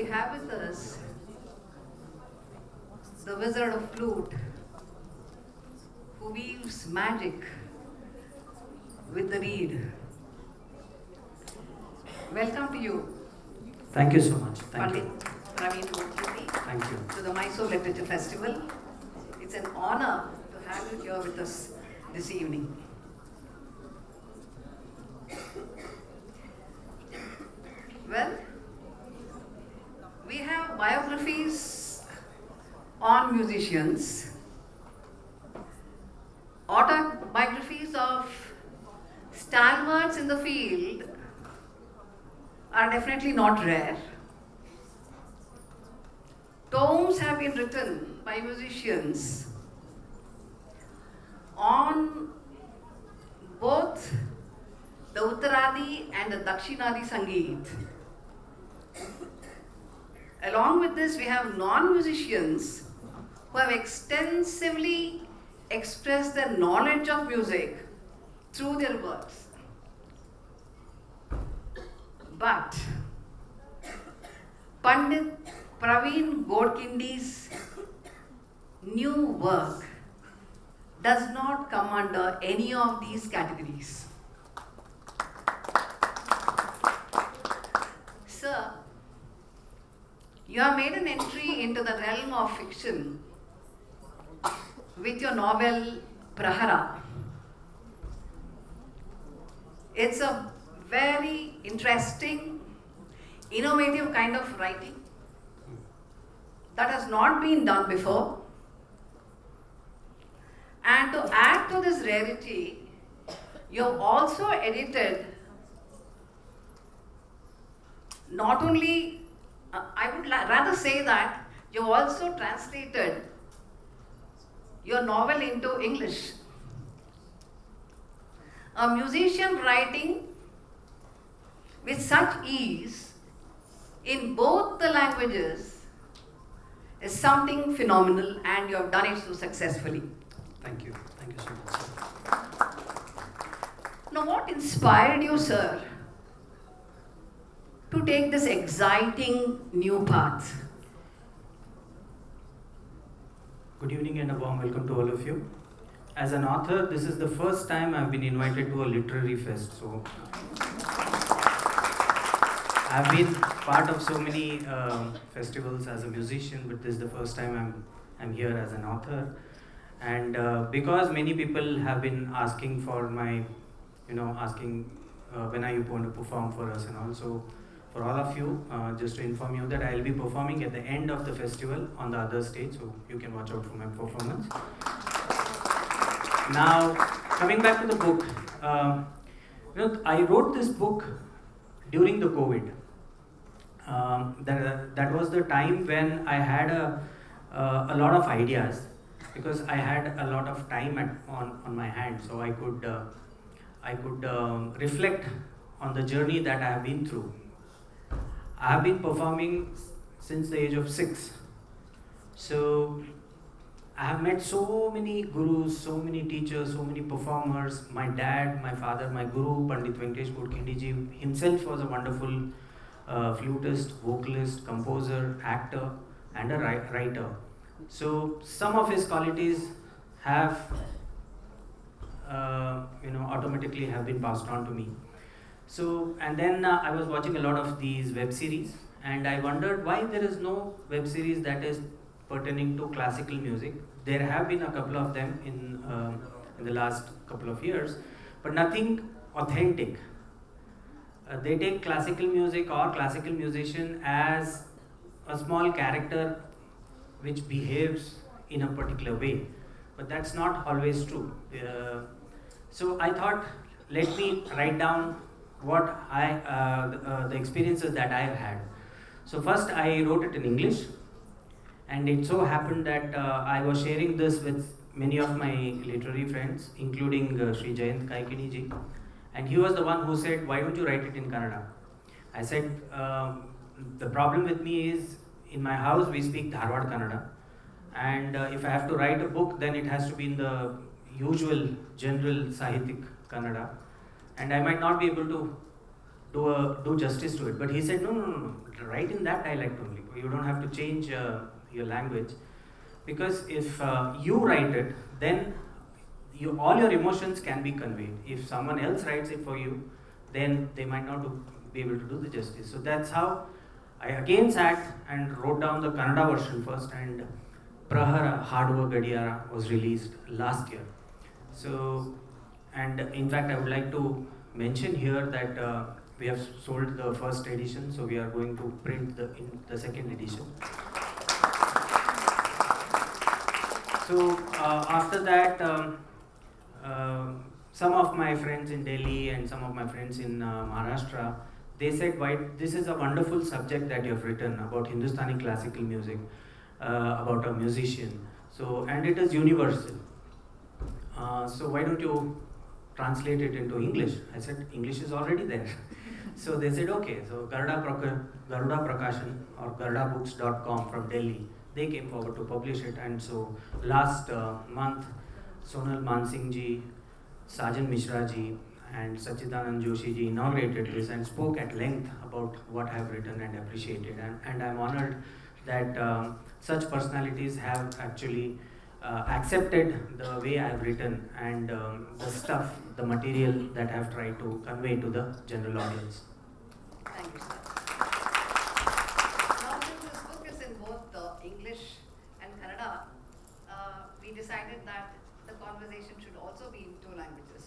we have with us the wizard of flute who weaves magic with the reed. Welcome to you, Thank you so much. Thank Pandit you. Pravin Godkhindi, Thank you. to the Mysuru Literature Festival. It's an honor to have you here with us this evening. Well, we have biographies on musicians, autobiographies of stalwarts in the field are definitely not rare. Tomes have been written by musicians on both the Uttaradi and the Dakshinadi Sangeet. Along with this, we have non-musicians who have extensively expressed their knowledge of music through their works. But Pandit Pravin Godkhindi's new work does not come under any of these categories. Sir, you have made an entry into the realm of fiction with your novel Prahar. It's a very interesting, innovative kind of writing that has not been done before. And to add to this rarity, you have also edited not only, I would rather say that you have also translated your novel into English. A musician writing with such ease in both the languages is something phenomenal, and you have done it so successfully. Thank you. Thank you so much, sir. Now, what inspired you, sir, to take this exciting new path? Good evening and a warm welcome to all of you. As an author, this is the first time I've been invited to a literary fest. So I've been part of so many festivals as a musician, but this is the first time I'm here as an author. And because many people have been asking for my, asking when are you going to perform for us, and also for all of you, just to inform you that I'll be performing at the end of the festival on the other stage, so you can watch out for my performance. Now, coming back to the book, I wrote this book during the COVID. That was the time when I had a lot of ideas, because I had a lot of time on my hands, so I could reflect on the journey that I have been through. I have been performing since the age of 6. So I have met so many gurus, so many teachers, so many performers. My dad, my father, my guru, Pandit Godkhindi ji himself was a wonderful flutist, vocalist, composer, actor, and a writer. So some of his qualities have, automatically have been passed on to me. So, and then I was watching a lot of these web series, and I wondered why there is no web series that is pertaining to classical music. There have been a couple of them in the last couple of years, but nothing authentic. They take classical music or classical musician as a small character which behaves in a particular way, but that's not always true. So I thought, let me write down what the experiences that I have had. So first I wrote it in English, and it so happened that I was sharing this with many of my literary friends, including Sri Jayant Kaikini ji, and he was the one who said, why don't you write it in Kannada? I said, the problem with me is, in my house we speak Dharwad Kannada, and if I have to write a book, then it has to be in the usual general Sahitik Kannada, and I might not be able to do justice to it. But he said, no, write in that dialect only. You don't have to change your language, because if you write it, then all your emotions can be conveyed. If someone else writes it for you, then they might not be able to do the justice. So that's how I again sat and wrote down the Kannada version first, and Prahar Haduva Gadiyara was released last year. So, and in fact, I would like to mention here that we have sold the first edition, so we are going to print the second edition. So after that, some of my friends in Delhi and some of my friends in Maharashtra, they said, "Why, this is a wonderful subject that you have written about Hindustani classical music, about a musician. So, and it is universal. So why don't you translate it into English?" I said, "English is already there." So they said, "Okay." So Garuda Prakashan or GarudaBooks.com from Delhi, they came forward to publish it. And so last month, Sonal Mansingh ji, Sajan Mishra ji, and Sachidanand Joshi ji inaugurated this and spoke at length about what I have written and appreciated. And I'm honored that such personalities have actually accepted the way I have written and the stuff, the material that I have tried to convey to the general audience. Thank you, sir. Now, since this book is in both English and Kannada, we decided that the conversation should also be in two languages.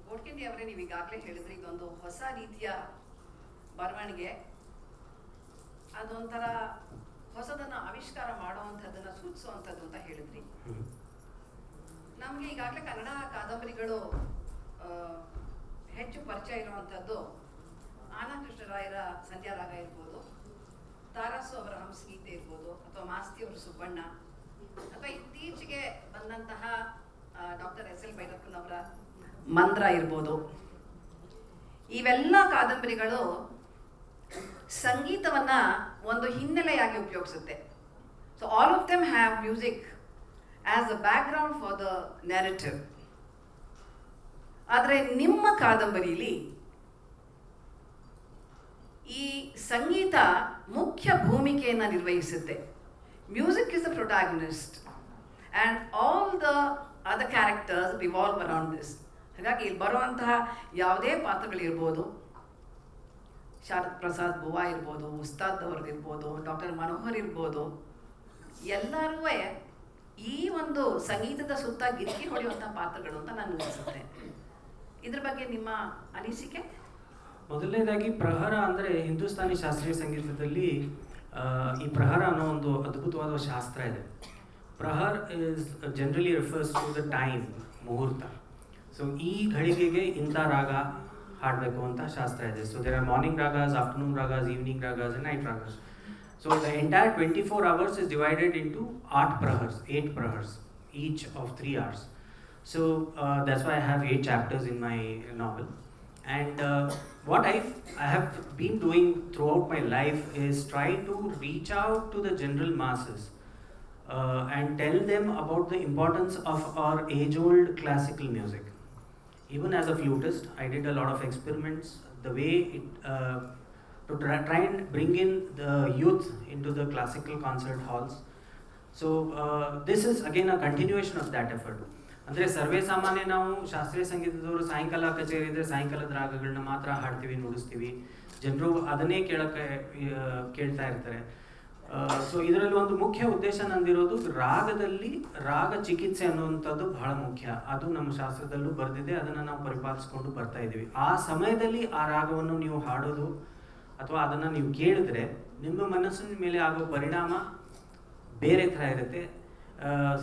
Godkhindi ಅವರೇ, ನೀವು ಈಗಾಗಲೇ ಹೇಳಿದ್ರಿ, ಇದೊಂದು ಹೊಸ ರೀತಿಯ ಬರವಣಿಗೆ, ಅದೊಂಥರ ಹೊಸದನ್ನು ಆವಿಷ್ಕಾರ ಮಾಡುವಂಥದ್ದನ್ನು ಸೂಚಿಸುವಂಥದ್ದು ಅಂತ ಹೇಳಿದ್ರಿ. ನಮಗೆ ಈಗಾಗಲೇ ಕನ್ನಡ ಕಾದಂಬರಿಗಳು ಹೆಚ್ಚು ಪರಿಚಯ ಇರುವಂಥದ್ದು ಆನಂದ ಕೃಷ್ಣರಾಯರ ಸಂಧ್ಯಾರಾಗ ಇರ್ಬೋದು, ತಾರಾಸು ಅವರ ಹಂಸಗೀತೆ ಇರ್ಬೋದು, ಅಥವಾ ಮಾಸ್ತಿ ಅವರ ಸುಬ್ಬಣ್ಣ, ಅಥವಾ ಇತ್ತೀಚೆಗೆ ಬಂದಂತಹ ಡಾಕ್ಟರ್ ಎಸ್ ಎಲ್ ಭೈರಪ್ಪನವರ ಮಂದ್ರ ಇರ್ಬೋದು. ಇವೆಲ್ಲ ಕಾದಂಬರಿಗಳು ಸಂಗೀತವನ್ನ ಒಂದು ಹಿನ್ನೆಲೆಯಾಗಿ ಉಪಯೋಗಿಸುತ್ತೆ. So all of them have music as a background for the narrative. ಆದರೆ ನಿಮ್ಮ ಕಾದಂಬರಿಯಲ್ಲಿ ಈ ಸಂಗೀತ ಮುಖ್ಯ ಭೂಮಿಕೆಯನ್ನು ನಿರ್ವಹಿಸುತ್ತೆ. Music is the protagonist and all the other characters revolve around this. ಹಾಗಾಗಿ ಇಲ್ಲಿ ಬರುವಂತಹ ಯಾವುದೇ ಪಾತ್ರಗಳಿರ್ಬೋದು, ಶಾರದ್ ಪ್ರಸಾದ್ ಬುವಾ ಇರ್ಬೋದು, ಉಸ್ತಾದ್ ಅವ್ರದ್ದು ಇರ್ಬೋದು, ಡಾಕ್ಟರ್ ಮನೋಹರ್ ಇರ್ಬೋದು, ಎಲ್ಲರೂ ಈ ಒಂದು ಸಂಗೀತದ ಸುತ್ತ ಗಿರ್ಕಿ ಹೊಡೆಯುವಂಥ ಪಾತ್ರಗಳು ಅಂತ ನನಗೆ ಅನಿಸುತ್ತೆ. ಇದ್ರ ಬಗ್ಗೆ ನಿಮ್ಮ ಅನಿಸಿಕೆ? ಮೊದಲನೇದಾಗಿ ಪ್ರಹರ ಅಂದರೆ ಹಿಂದೂಸ್ತಾನಿ ಶಾಸ್ತ್ರೀಯ ಸಂಗೀತದಲ್ಲಿ ಈ ಪ್ರಹರ ಅನ್ನೋ ಒಂದು ಅದ್ಭುತವಾದ ಶಾಸ್ತ್ರ ಇದೆ. Prahar is generally refers to the time, muhurat. So ಈ ಘಳಿಗೆಗೆ ಇಂಥ ರಾಗ ಹಾಡಬೇಕು ಅಂತ ಶಾಸ್ತ್ರ ಇದೆ. So there are morning ragas, afternoon ragas, evening ragas and night ragas. So the entire 24 hours is divided into 8 prahars, each of 3 hours. So that's why I have 8 chapters in my novel. And what I have been doing throughout my life is try to reach out to the general masses and tell them about the importance of our age-old classical music. Even as a flutist, I did a lot of experiments, the way to try and bring in the youth into the classical concert halls. So this is again a continuation of that effort. ಅಂದರೆ ಸರ್ವೇ ಸಾಮಾನ್ಯ ನಾವು ಶಾಸ್ತ್ರೀಯ ಸಂಗೀತದವರು ಸಾಯಂಕಾಲ ಕಚೇರಿ ಇದ್ದರೆ ಸಾಯಂಕಾಲದ ರಾಗಗಳನ್ನ ಮಾತ್ರ ಹಾಡ್ತೀವಿ, ನುಡಿಸ್ತೀವಿ. ಜನರು ಅದನ್ನೇ ಕೇಳ್ತಾ ಇರ್ತಾರೆ. ಸೊ ಇದರಲ್ಲಿ ಒಂದು ಮುಖ್ಯ ಉದ್ದೇಶ ನಂದಿರೋದು ರಾಗದಲ್ಲಿ ರಾಗ ಚಿಕಿತ್ಸೆ ಅನ್ನುವಂಥದ್ದು ಬಹಳ ಮುಖ್ಯ. ಅದು ನಮ್ಮ ಶಾಸ್ತ್ರದಲ್ಲೂ ಬರೆದಿದೆ, ಅದನ್ನು ನಾವು ಪರಿಪಾಲಿಸ್ಕೊಂಡು ಬರ್ತಾ ಇದ್ದೀವಿ. ಆ ಸಮಯದಲ್ಲಿ ಆ ರಾಗವನ್ನು ನೀವು ಹಾಡೋದು ಅಥವಾ ಅದನ್ನು ನೀವು ಕೇಳಿದ್ರೆ ನಿಮ್ಮ ಮನಸ್ಸಿನ ಮೇಲೆ ಆಗೋ ಪರಿಣಾಮ ಬೇರೆ ಥರ ಇರುತ್ತೆ.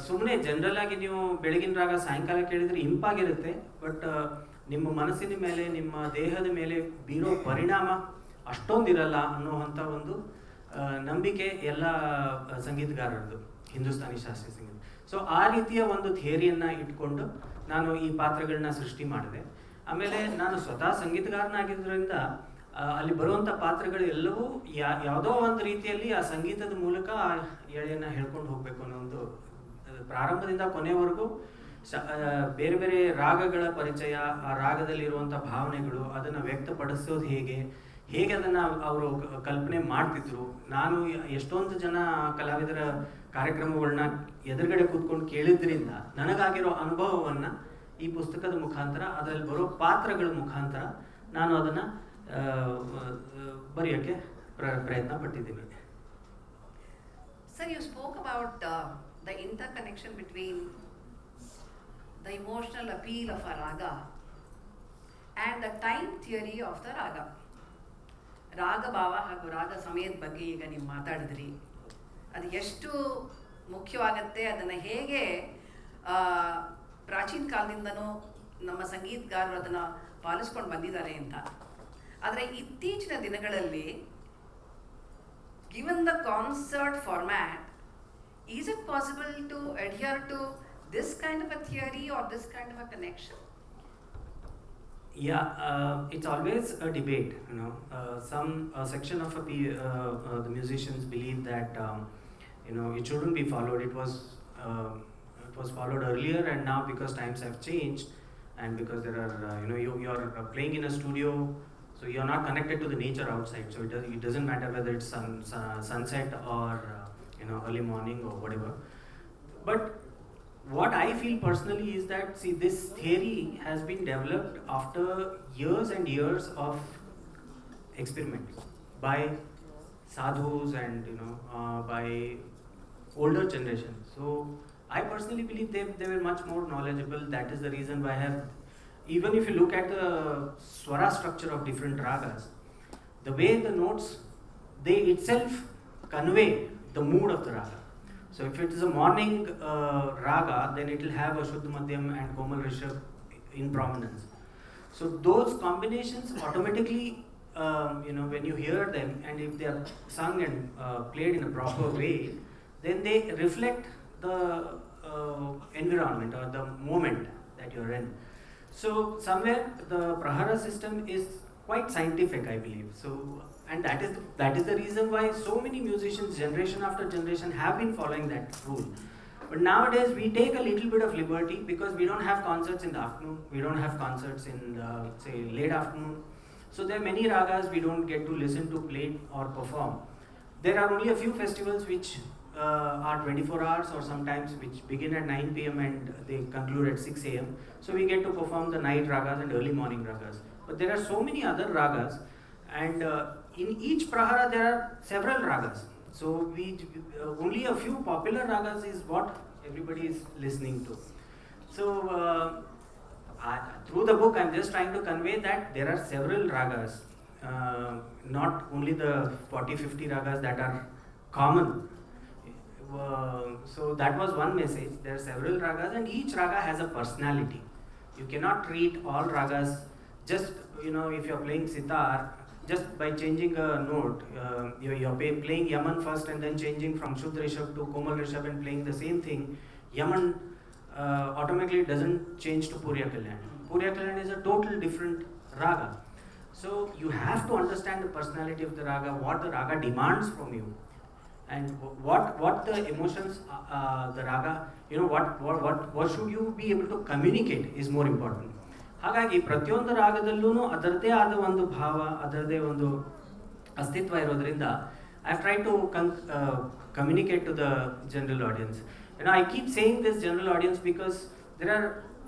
ಸುಮ್ಮನೆ ಜನರಲ್ ಆಗಿ ನೀವು ಬೆಳಗಿನ ರಾಗ ಸಾಯಂಕಾಲ ಕೇಳಿದರೆ ಇಂಪಾಗಿರುತ್ತೆ, ಬಟ್ ನಿಮ್ಮ ಮನಸ್ಸಿನ ಮೇಲೆ, ನಿಮ್ಮ ದೇಹದ ಮೇಲೆ ಬೀರೋ ಪರಿಣಾಮ ಅಷ್ಟೊಂದಿರಲ್ಲ ಅನ್ನೋವಂಥ ಒಂದು ನಂಬಿಕೆ ಎಲ್ಲ ಸಂಗೀತಗಾರರದ್ದು, ಹಿಂದೂಸ್ತಾನಿ ಶಾಸ್ತ್ರೀಯ ಸಂಗೀತ. ಸೊ ಆ ರೀತಿಯ ಒಂದು ಥಿಯರಿಯನ್ನು ಇಟ್ಕೊಂಡು ನಾನು ಈ ಪಾತ್ರಗಳನ್ನ ಸೃಷ್ಟಿ ಮಾಡಿದೆ. ಆಮೇಲೆ ನಾನು ಸ್ವತಃ ಸಂಗೀತಗಾರನಾಗಿದ್ದರಿಂದ ಅಲ್ಲಿ ಬರುವಂಥ ಪಾತ್ರಗಳು ಎಲ್ಲವೂ ಯಾವುದೋ ಒಂದು ರೀತಿಯಲ್ಲಿ ಆ ಸಂಗೀತದ ಮೂಲಕ ಆ ಎಳೆಯನ್ನು ಹೇಳ್ಕೊಂಡು ಹೋಗಬೇಕು ಅನ್ನೋ ಒಂದು ಪ್ರಾರಂಭದಿಂದ ಕೊನೆವರೆಗೂ ಬೇರೆ ಬೇರೆ ರಾಗಗಳ ಪರಿಚಯ, ಆ ರಾಗದಲ್ಲಿರುವಂಥ ಭಾವನೆಗಳು, ಅದನ್ನು ವ್ಯಕ್ತಪಡಿಸೋದು ಹೇಗೆ ಅದನ್ನು ಅವರು ಕಲ್ಪನೆ ಮಾಡ್ತಿದ್ರು. ನಾನು ಎಷ್ಟೊಂದು ಜನ ಕಲಾವಿದರ ಕಾರ್ಯಕ್ರಮಗಳನ್ನ ಎದುರುಗಡೆ ಕೂತ್ಕೊಂಡು ಕೇಳಿದ್ರಿಂದ ನನಗಾಗಿರೋ ಅನುಭವವನ್ನು ಈ ಪುಸ್ತಕದ ಮುಖಾಂತರ, ಅದರಲ್ಲಿ ಬರೋ ಪಾತ್ರಗಳ ಮುಖಾಂತರ ನಾನು ಅದನ್ನು ಬರೆಯೋಕ್ಕೆ ಪ್ರಯತ್ನ ಪಟ್ಟಿದ್ದೀನಿ. Sir, you spoke about the interconnection between the emotional appeal of a raga and the time theory of the raga. ರಾಗ ಭಾವ ಹಾಗೂ ರಾಗ ಸಮಯದ ಬಗ್ಗೆ ಈಗ ನೀವು ಮಾತಾಡಿದ್ರಿ. ಅದು ಎಷ್ಟು ಮುಖ್ಯವಾಗತ್ತೆ, ಅದನ್ನು ಹೇಗೆ ಪ್ರಾಚೀನ ಕಾಲದಿಂದನೂ ನಮ್ಮ ಸಂಗೀತಗಾರರು ಅದನ್ನು ಪಾಲಿಸ್ಕೊಂಡು ಬಂದಿದ್ದಾರೆ ಅಂತ. ಆದರೆ ಇತ್ತೀಚಿನ ದಿನಗಳಲ್ಲಿ, given the concert format, is it possible to adhere to this kind of a theory or this kind of a connection? Yeah, it's always a debate. Some section of the musicians believe that it shouldn't be followed. It was followed earlier, and now because times have changed, and because there are you're playing in a studio, so you're not connected to the nature outside. So it doesn't matter whether it's sunset or early morning or whatever. But what I feel personally is that, see, this theory has been developed after years and years of experiments by sadhus and by older generations. So I personally believe they were much more knowledgeable. That is the reason why I have, even if you look at the swara structure of different ragas, the way the notes, they itself convey the mood of the raga. So if it is a morning raga, then it will have a Shuddha Madhyam and Komal Rishabh in prominence. So those combinations automatically, when you hear them, and if they are sung and played in a proper way, then they reflect the environment or the moment that you are in. So somewhere the Prahara system is quite scientific, I believe. So, and that is the reason why so many musicians, generation after generation, have been following that rule. But nowadays we take a little bit of liberty because we don't have concerts in the afternoon, we don't have concerts in the, say, late afternoon. So there are many ragas we don't get to listen to, play or perform. There are only a few festivals which are 24 hours, or sometimes which begin at 9 p.m. and they conclude at 6 a.m. So we get to perform the night ragas and early morning ragas. But there are so many other ragas, and in each prahara there are several ragas. So only a few popular ragas is what everybody is listening to. So through the book I'm just trying to convey that there are several ragas, not only the 40-50 ragas that are common. So that was one message. There are several ragas, and each raga has a personality. You cannot treat all ragas just, if you're playing sitar, just by changing a note, you're playing Yaman first and then changing from Shuddha Rishabh to Komal Rishabh and playing the same thing. Yaman automatically doesn't change to Purya Kalyan. Purya Kalyan is a total different raga. So you have to understand the personality of the raga, what the raga demands from you, and what the emotions the raga, what should you be able to communicate is more important. ಹಾಗಾಗಿ ಪ್ರತಿಯೊಂದು ರಾಗದಲ್ಲೂ ಅದರದೇ ಆದ ಒಂದು ಭಾವ, ಅದರದೇ ಒಂದು ಅಸ್ತಿತ್ವ ಇರೋದ್ರಿಂದ I try to communicate to the general audience. I keep saying this general audience because there are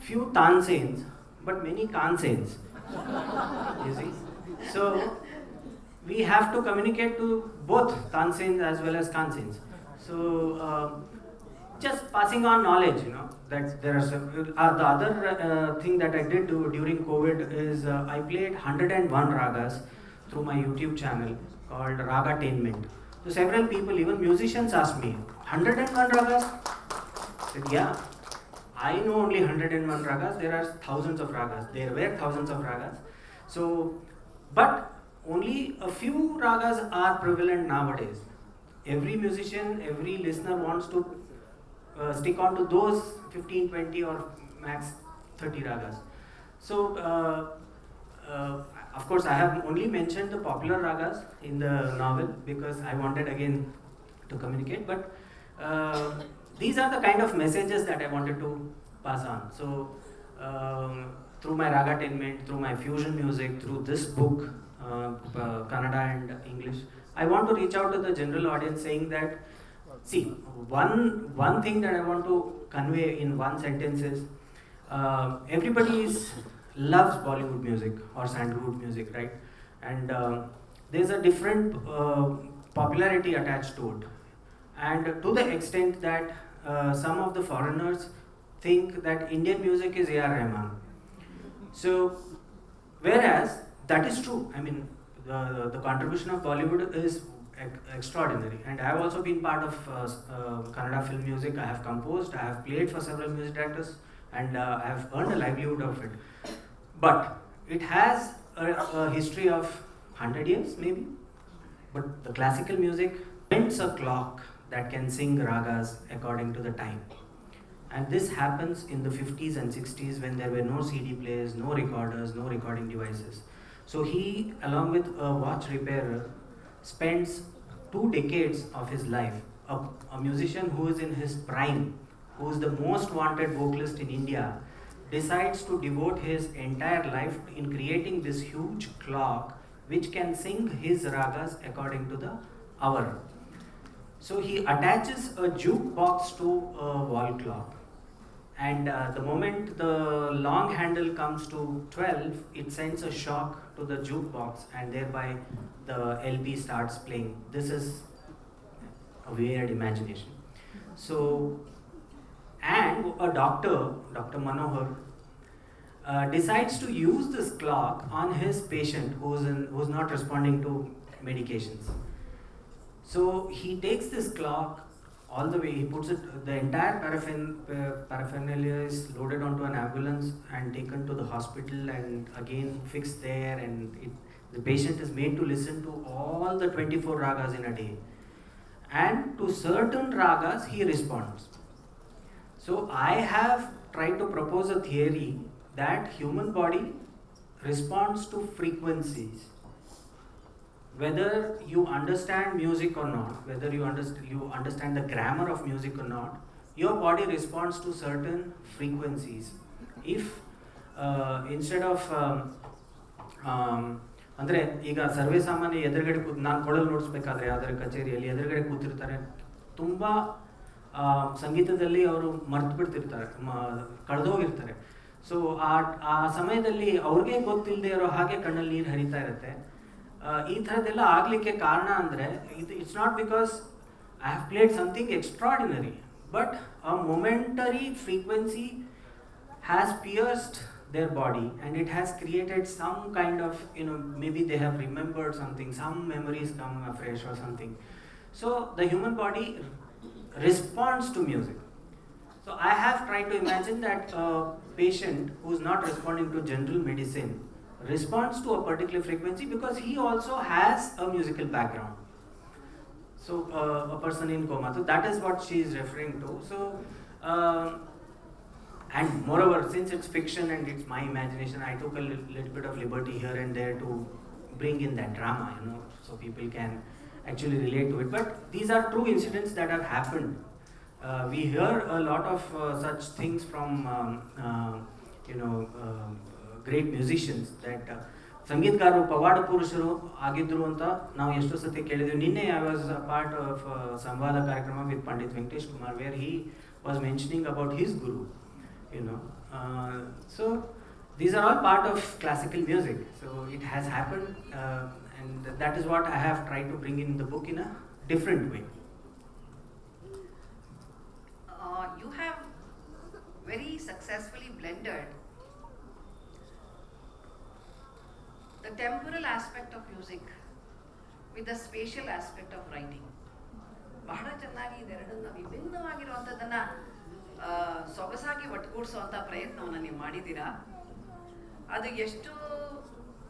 few tanseins but many kanseins. You see, so we have to communicate to both tanseins as well as kanseins. So just passing on knowledge, that there are the other thing that I did during COVID is I played 101 ragas through my YouTube channel called Ragatainment. So several people, even musicians, asked me, 101 ragas? I said, yeah, I know only 101 ragas. There are thousands of ragas. There were thousands of ragas. So, but only a few ragas are prevalent nowadays. Every musician, every listener wants to stick on to those 15, 20 or max 30 ragas. So of course I have only mentioned the popular ragas in the novel because I wanted again to communicate, but these are the kind of messages that I wanted to pass on. So through my ragatainment, through my fusion music, through this book, Kannada and English, I want to reach out to the general audience saying that, see, one thing that I want to convey in one sentence is, everybody loves Bollywood music or sandalwood music, right? And there's a different popularity attached to it. And to the extent that some of the foreigners think that Indian music is A.R. Rahman. So, whereas that is true. I mean, the contribution of Bollywood is extraordinary. And I have also been part of Kannada film music. I have composed, I have played for several music directors, and I have earned a livelihood of it. But it has a history of 100 years maybe. But the classical music invents a clock that can sing ragas according to the time. And this happens in the 50s and 60s when there were no CD players, no recorders, no recording devices. So he, along with a watch repairer, spends 2 decades of his life, a musician who is in his prime, who is the most wanted vocalist in India, decides to devote his entire life in creating this huge clock which can sing his ragas according to the hour. So he attaches a jukebox to a wall clock, and the moment the long handle comes to 12, it sends a shock to the jukebox, and thereby the LP starts playing. This is a weird imagination. So, and a doctor, Dr. Manohar, decides to use this clock on his patient who's not responding to medications. So he takes this clock all the way, he puts it, the entire paraphernalia is loaded onto an ambulance and taken to the hospital and again fixed there, and the patient is made to listen to all the 24 ragas in a day. And to certain ragas he responds. So I have tried to propose a theory that human body responds to frequencies. Whether you understand music or not, whether you understand the grammar of music or not, your body responds to certain frequencies. If instead of ಅಂದರೆ ಈಗ ಸರ್ವೇ ಸಾಮಾನ್ಯ ಎದುರುಗಡೆ ನಾನು ಕೊಡಲು ನೋಡಿಸ್ಬೇಕಾದ್ರೆ ಯಾವ್ದಾರ ಕಚೇರಿಯಲ್ಲಿ ಎದುರುಗಡೆ ಕೂತಿರ್ತಾರೆ, ತುಂಬ ಸಂಗೀತದಲ್ಲಿ ಅವರು ಮರ್ತು ಬಿಡ್ತಿರ್ತಾರೆ, ಕಳೆದೋಗಿರ್ತಾರೆ. ಸೊ ಆ ಸಮಯದಲ್ಲಿ ಅವ್ರಿಗೆ ಗೊತ್ತಿಲ್ಲದೆ ಇರೋ ಹಾಗೆ ಕಣ್ಣಲ್ಲಿ ನೀರು ಹರಿತಾ ಇರುತ್ತೆ. ಈ ಥರದ್ದೆಲ್ಲ ಆಗಲಿಕ್ಕೆ ಕಾರಣ ಅಂದರೆ it's not because I have played something extraordinary, but a momentary frequency has pierced their body and it has created some kind of, maybe they have remembered something, some memories come afresh or something. So the human body responds to music. So I have tried to imagine that a patient who is not responding to general medicine responds to a particular frequency because he also has a musical background. So a person in coma, so that is what she is referring to. So and moreover, since it's fiction and it's my imagination, I took a little bit of liberty here and there to bring in that drama, so people can actually relate to it. But these are true incidents that have happened. We hear a lot of such things from great musicians that ಸಂಗೀತಗಾರರು ಪವಾಡ ಪುರುಷರು ಆಗಿದ್ರು ಅಂತ ನಾವು ಎಷ್ಟೋ ಸತಿ ಕೇಳಿದ್ವಿ. ನಿನ್ನೆ I was a part of ಸಂವಾದ ಕಾರ್ಯಕ್ರಮ with Pandit Venkatesh Kumar wear he was mentioning about his Guru. So these are all part of classical music. So it has happened, and that is what I have tried to bring in the book in a different way. You have very successfully blended the temporal aspect of music with the spatial aspect of writing. ಬಹಳ ಚೆನ್ನಾಗಿ ಇದೆರಡನ್ನ ವಿಭಿನ್ನವಾಗಿರುವಂಥದ್ದನ್ನು ಸೊಗಸಾಗಿ ಒಟ್ಟುಗೂಡಿಸುವಂಥ ಪ್ರಯತ್ನವನ್ನು ನೀವು ಮಾಡಿದ್ದೀರಾ. ಅದು ಎಷ್ಟು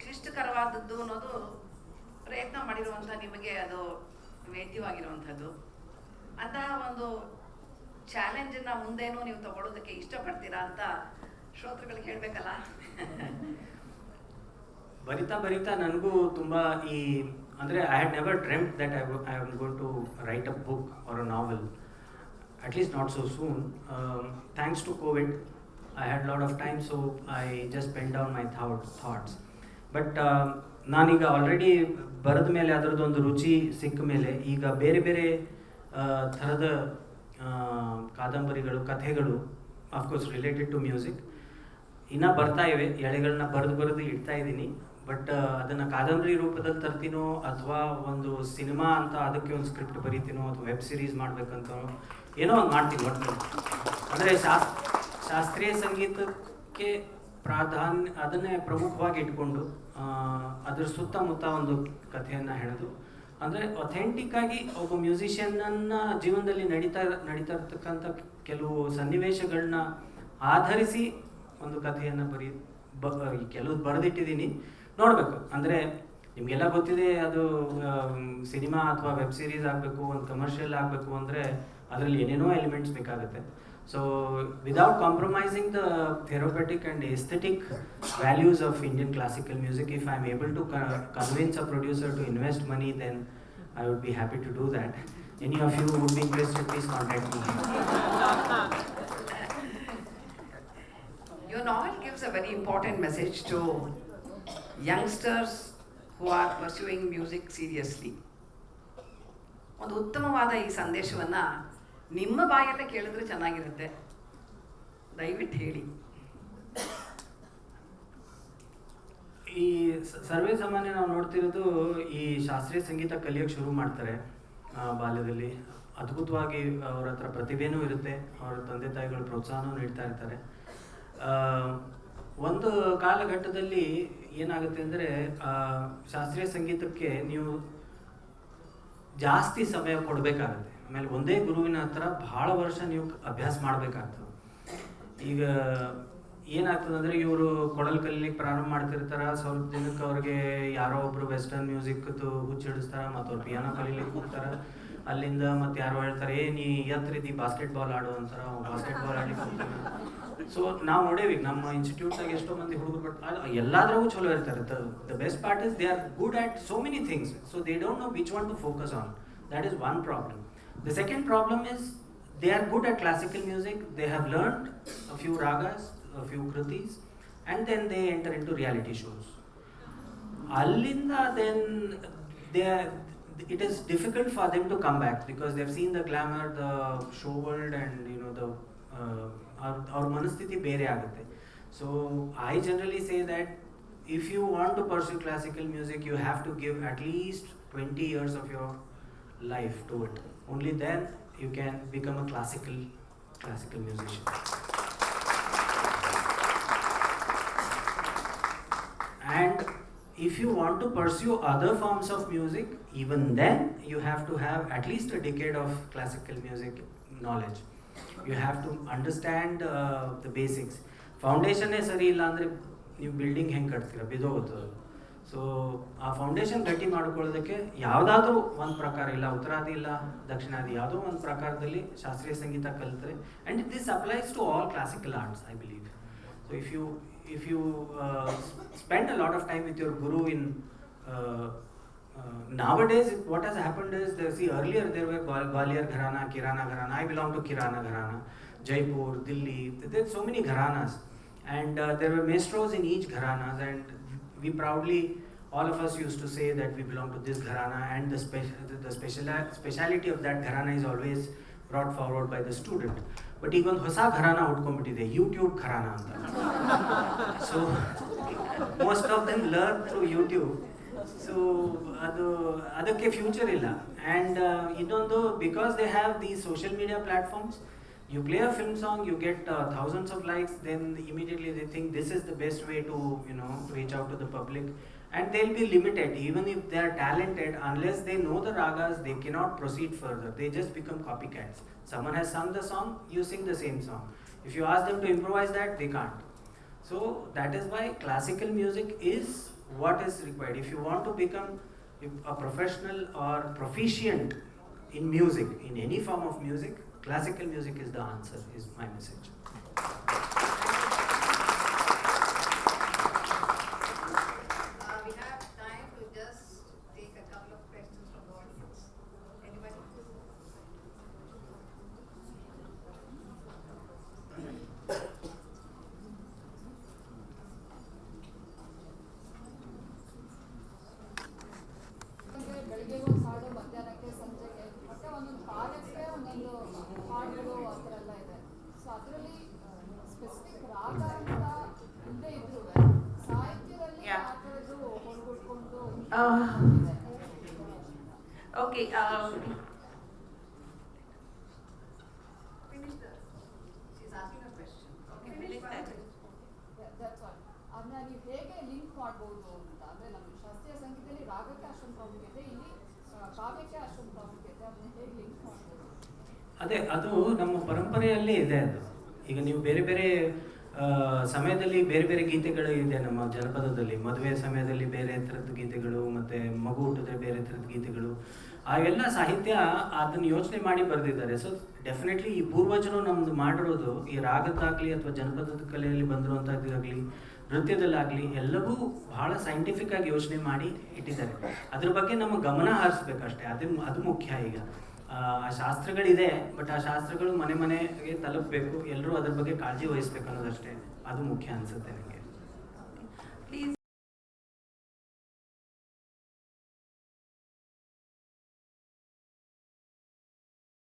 ಕ್ಲಿಷ್ಟಕರವಾದದ್ದು ಅನ್ನೋದು ಪ್ರಯತ್ನ ಮಾಡಿರುವಂಥ ನಿಮಗೆ ಅದು ವೇದ್ಯವಾಗಿರುವಂಥದ್ದು. ಅಂತಹ ಒಂದು ಚಾಲೆಂಜನ್ನು ಮುಂದೇನೂ ನೀವು ತಗೊಳ್ಳೋದಕ್ಕೆ ಇಷ್ಟಪಡ್ತೀರಾ ಅಂತ ಶ್ರೋತೃಗಳಿಗೆ ಹೇಳಬೇಕಲ್ಲ. ಬರಿತಾ ನನಗೂ ತುಂಬ ಅಂದರೆ I had never dreamed that I am going to write a book or a novel. At least not so soon. Thanks to COVID, I had a lot of time, so I just penned down my thoughts. But ನಾನೀಗ already ಬರೆದ ಮೇಲೆ ಅದರದ್ದೊಂದು ರುಚಿ ಸಿಕ್ಕ ಮೇಲೆ ಈಗ ಬೇರೆ ಬೇರೆ ಥರದ ಕಾದಂಬರಿಗಳು, ಕಥೆಗಳು, ಆಫ್ಕೋರ್ಸ್ ರಿಲೇಟೆಡ್ ಟು ಮ್ಯೂಸಿಕ್ ಇನ್ನೂ ಬರ್ತಾ ಇವೆ. ಎಳೆಗಳನ್ನ ಬರೆದು ಇಡ್ತಾ ಇದ್ದೀನಿ. ಬಟ್ ಅದನ್ನು ಕಾದಂಬರಿ ರೂಪದಲ್ಲಿ ತರ್ತೀನೋ ಅಥವಾ ಒಂದು ಸಿನಿಮಾ ಅಂತ ಅದಕ್ಕೆ ಒಂದು ಸ್ಕ್ರಿಪ್ಟ್ ಬರೀತೀನೋ ಅಥವಾ ವೆಬ್ ಸೀರೀಸ್ ಮಾಡಬೇಕಂತ ಏನೋ ಒಂದು ಮಾಡ್ತೀನಿ ಒಟ್ಟು. ಅಂದರೆ ಶಾಸ್ತ್ರೀಯ ಸಂಗೀತಕ್ಕೆ ಪ್ರಾಧಾನ್ಯ ಅದನ್ನೇ ಪ್ರಮುಖವಾಗಿ ಇಟ್ಕೊಂಡು ಅದ್ರ ಸುತ್ತಮುತ್ತ ಒಂದು ಕಥೆಯನ್ನು ಹೇಳೋದು. ಅಂದರೆ ಅಥೆಂಟಿಕ್ಕಾಗಿ ಒಬ್ಬ ಮ್ಯೂಸಿಷಿಯನ್ನ ಜೀವನದಲ್ಲಿ ನಡೀತಾ ಇರ್ತಕ್ಕಂಥ ಕೆಲವು ಸನ್ನಿವೇಶಗಳನ್ನ ಆಧರಿಸಿ ಒಂದು ಕಥೆಯನ್ನು ಕೆಲವು ಬರೆದಿಟ್ಟಿದ್ದೀನಿ. ನೋಡಬೇಕು. ಅಂದರೆ ನಿಮಗೆಲ್ಲ ಗೊತ್ತಿದೆ, ಅದು ಸಿನಿಮಾ ಅಥವಾ ವೆಬ್ ಸೀರೀಸ್ ಆಗಬೇಕು, ಒಂದು ಕಮರ್ಷಿಯಲ್ ಆಗಬೇಕು ಅಂದರೆ ಅದರಲ್ಲಿ ಏನೇನೋ ಎಲಿಮೆಂಟ್ಸ್ ಬೇಕಾಗುತ್ತೆ. So without compromising the therapeutic and aesthetic values of Indian classical music, if I'm able to convince a producer to invest money, then I would be happy to do that. Any of you who would be interested, please contact me. Your novel gives a very important message to youngsters who are pursuing music seriously. ಒಂದು ಉತ್ತಮವಾದ ಈ ಸಂದೇಶವನ್ನು ನಿಮ್ಮ ಬಾಯಲ್ಲೇ ಕೇಳಿದ್ರೆ ಚೆನ್ನಾಗಿರುತ್ತೆ. ದಯವಿಟ್ಟು ಹೇಳಿ. ಈ ಸರ್ವೇ ಸಾಮಾನ್ಯ ನಾವು ನೋಡ್ತಿರೋದು, ಈ ಶಾಸ್ತ್ರೀಯ ಸಂಗೀತ ಕಲಿಯೋಕ್ಕೆ ಶುರು ಮಾಡ್ತಾರೆ ಬಾಲ್ಯದಲ್ಲಿ. ಅದ್ಭುತವಾಗಿ ಅವ್ರ ಹತ್ರ ಪ್ರತಿಭೆನೂ ಇರುತ್ತೆ, ಅವರ ತಂದೆ ತಾಯಿಗಳು ಪ್ರೋತ್ಸಾಹನೂ ನೀಡ್ತಾ ಇರ್ತಾರೆ. ಒಂದು ಕಾಲಘಟ್ಟದಲ್ಲಿ ಏನಾಗುತ್ತೆ ಅಂದರೆ, ಶಾಸ್ತ್ರೀಯ ಸಂಗೀತಕ್ಕೆ ನೀವು ಜಾಸ್ತಿ ಸಮಯ ಕೊಡಬೇಕಾಗತ್ತೆ. ಆಮೇಲೆ ಒಂದೇ ಗುರುವಿನ ಹತ್ರ ಭಾಳ ವರ್ಷ ನೀವು ಅಭ್ಯಾಸ ಮಾಡಬೇಕಾಗ್ತದೆ. ಈಗ ಏನಾಗ್ತದೆ ಅಂದರೆ, ಇವರು ಕೊಡಲು ಕಲೀಲಿಕ್ಕೆ ಪ್ರಾರಂಭ ಮಾಡ್ತಿರ್ತಾರೆ. ಸ್ವಲ್ಪ ದಿನಕ್ಕೆ ಅವ್ರಿಗೆ ಯಾರೋ ಒಬ್ಬರು ವೆಸ್ಟರ್ನ್ ಮ್ಯೂಸಿಕ್ದು ಹುಚ್ಚಿಡಿಸ್ತಾರೆ, ಮತ್ತು ಅವ್ರು ಪಿಯಾನೋ ಕಲೀಲಿಕ್ಕೆ ಹೋಗ್ತಾರೆ. ಅಲ್ಲಿಂದ ಮತ್ತು ಯಾರೋ ಹೇಳ್ತಾರೆ, ನೀ ರೀತಿ ಬಾಸ್ಕೆಟ್ಬಾಲ್ ಆಡು ಅಂತಾರೆ, ಬಾಸ್ಕೆಟ್ಬಾಲ್ ಆಡ್ಲಿಕ್ಕೆ ಹೋಗ್ತಾನೆ. ಸೊ ನಾವು ನೋಡೇವಿ ನಮ್ಮ ಇನ್ಸ್ಟಿಟ್ಯೂಟ್ನಾಗ ಎಷ್ಟೋ ಮಂದಿ ಹುಡುಗರು, ಬಟ್ ಎಲ್ಲಾದ್ರಾಗೂ ಚಲೋ ಇರ್ತಾರೆ. The best part is they are good at so many things, so they don't know which one to focus on. That is one problem. The second problem is they are good at classical music. They have learned a few ragas, a few kritis, and then they enter into reality shows. Allinda then it is difficult for them to come back because they have seen the glamour, the show world, and the our manasthiti bere agutte. So I generally say that if you want to pursue classical music, you have to give at least 20 years of your life to it. Only then you can become a classical musician. And if you want to pursue other forms of music, even then you have to have at least a decade of classical music knowledge. You have to understand the basics. Foundation is sari illa andre ನೀವು building ಹೆಂಗೆ ಕಟ್ತೀರಾ, ಬಿದೋಗುತ್ತದೆ. So ಆ foundation ಗಟ್ಟಿ ಮಾಡ್ಕೊಳ್ಳೋದಕ್ಕೆ ಯಾವುದಾದ್ರೂ ಒಂದು ಪ್ರಕಾರ, ಇಲ್ಲ ಉತ್ತರಾದಿ ಇಲ್ಲ ದಕ್ಷಿಣಾದಿ, ಯಾವುದೋ ಒಂದು ಪ್ರಕಾರದಲ್ಲಿ ಶಾಸ್ತ್ರೀಯ ಸಂಗೀತ ಕಲಿತ್ರೆ, and this applies to all classical arts, I believe. So if you spend a lot of time with your guru in nowadays, what has happened is, earlier there were Gwalior Gharana, Kirana Gharana. I belong to Kirana Gharana. Jaipur, Delhi, there's so many gharanas, and there were maestros in each gharanas, and we proudly, all of us used to say that we belong to this gharana, and the speciality of that gharana is always brought forward by the student. But ಈಗ ಒಂದು ಹೊಸ gharana ಹುಡ್ಕೊಂಡ್ಬಿಟ್ಟಿದೆ, YouTube gharana ಅಂತ. So most of them learn through YouTube. So ಅದಕ್ಕೆ future ಇಲ್ಲ. And ಇನ್ನೊಂದು, because they have the social media platforms, you play a film song, you get thousands of likes, then immediately they think this is the best way to reach out to the public, and they'll be limited. Even if they are talented, unless they know the ragas, they cannot proceed further. They just become copycats. Someone has sung the song, you sing the same song. If you ask them to improvise that, they can't. So that is why classical music is what is required. If you want to become a professional or proficient in music, in any form of music, classical music is the answer, is my message. We have time to just take a couple of questions from the audience. Anybody? ಪ್ರಾಮುಖ್ಯತೆ ಇಲ್ಲಿ ಕಾವ್ಯಕ್ಕೆ ಅಷ್ಟೊಂದು ಪ್ರಾಮುಖ್ಯತೆ ಅದನ್ನ ಹೇಗೆ link ಮಾಡ್ಬೋದು? ಅದೇ ಅದು ನಮ್ಮ ಪರಂಪರೆಯಲ್ಲೇ ಇದೆ. ಅದು ಈಗ ನೀವು ಬೇರೆ ಬೇರೆ ಸಮಯದಲ್ಲಿ ಬೇರೆ ಬೇರೆ ಗೀತೆಗಳು ಇದೆ ನಮ್ಮ ಜನಪದದಲ್ಲಿ. ಮದುವೆ ಸಮಯದಲ್ಲಿ ಬೇರೆ ಥರದ ಗೀತೆಗಳು, ಮತ್ತು ಮಗು ಹುಟ್ಟಿದ್ರೆ ಬೇರೆ ಥರದ ಗೀತೆಗಳು, ಅವೆಲ್ಲ ಸಾಹಿತ್ಯ ಅದನ್ನು ಯೋಚನೆ ಮಾಡಿ ಬರೆದಿದ್ದಾರೆ. ಸೊ ಡೆಫಿನೆಟ್ಲಿ ಈ ಪೂರ್ವಜರು ನಮ್ದು ಮಾಡಿರೋದು ಈ ರಾಗದ್ದಾಗಲಿ ಅಥವಾ ಜನಪದದ ಕಲೆಯಲ್ಲಿ ಬಂದಿರುವಂಥದ್ದಾಗಲಿ ನೃತ್ಯದಲ್ಲಾಗಲಿ ಎಲ್ಲವೂ ಬಹಳ ಸೈಂಟಿಫಿಕ್ ಆಗಿ ಯೋಚನೆ ಮಾಡಿ ಇಟ್ಟಿದ್ದಾರೆ. ಅದ್ರ ಬಗ್ಗೆ ನಮ್ಮ ಗಮನ ಹರಿಸ್ಬೇಕಷ್ಟೇ. ಅದು ಮುಖ್ಯ. ಈಗ ಆ ಶಾಸ್ತ್ರಗಳಿದೆ, ಬಟ್ ಆ ಶಾಸ್ತ್ರಗಳು ಮನೆ ಮನೆಗೆ ತಲುಪಬೇಕು, ಎಲ್ಲರೂ ಅದ್ರ ಬಗ್ಗೆ ಕಾಳಜಿ ವಹಿಸ್ಬೇಕು ಅನ್ನೋದಷ್ಟೇ. ಅದು ಮುಖ್ಯ ಅನಿಸುತ್ತೆ ನನಗೆ. ಪ್ಲೀಸ್